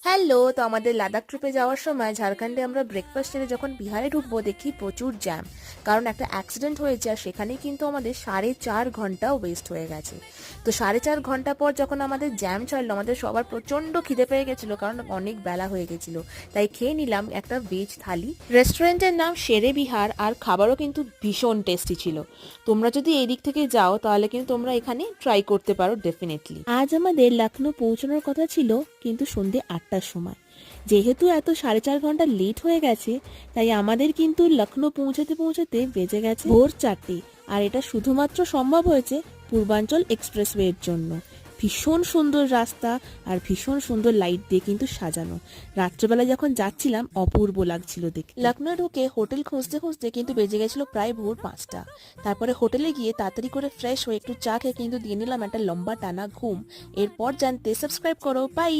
Hello, তো আমাদের লাদাখ ট্রিপে যাওয়ার সময় ঝাড়খণ্ডে আমরা ব্রেকফাস্ট সেরে যখন বিহারে ঢুকবো দেখি প্রচুর জ্যাম। কারণ একটা অ্যাক্সিডেন্ট হয়েছে আর সেখানেই কিন্তু আমাদের 4.5 ঘন্টা ওয়েস্ট হয়ে গেছে। তো 4.5 ঘন্টা পর যখন আমাদের জ্যাম ছাড়লো আমাদের সবার প্রচণ্ড খিদে পেয়ে গেছিলো, কারণ অনেক বেলা হয়ে গেছিলো। তাই খেয়ে নিলাম একটা ভেজ থালি। রেস্টুরেন্টের নাম শেরে বিহার, আর খাবারও কিন্তু ভীষণ টেস্টি ছিল। তোমরা যদি এই দিক থেকে যাও তাহলে কিন্তু তোমরা এখানে ট্রাই করতে পারো ডেফিনেটলি। আজ আমাদের লখনৌ পৌঁছানোর কথা ছিল, কিন্তু সন্ধে 8টার সময়। যেহেতু এত 4.5 ঘন্টা লেট হয়ে গেছে, তাই আমাদের কিন্তু লখনৌ পৌঁছাতে পৌঁছাতে বেজে গেছে ভোর 4টে। আর এটা শুধুমাত্র সম্ভব হয়েছে পূর্বাঞ্চল এক্সপ্রেসওয়ের জন্য। ভীষণ সুন্দর রাস্তা আর ভীষণ সুন্দর লাইট দিয়ে কিন্তু সাজানো। রাত্রেবেলা যখন যাচ্ছিলাম অপূর্ব লাগছিল দেখতে। লখনৌ ঢুকে হোটেল খুঁজতে খুঁজতে কিন্তু বেজে গেছিল প্রায় ভোর 5টা। তারপরে হোটেলে গিয়ে তাড়াতাড়ি করে ফ্রেশ হয়ে একটু চা খেয়ে কিন্তু দিয়ে নিলাম একটা লম্বা টানা ঘুম। এরপর জানতে সাবস্ক্রাইব করো। বাই।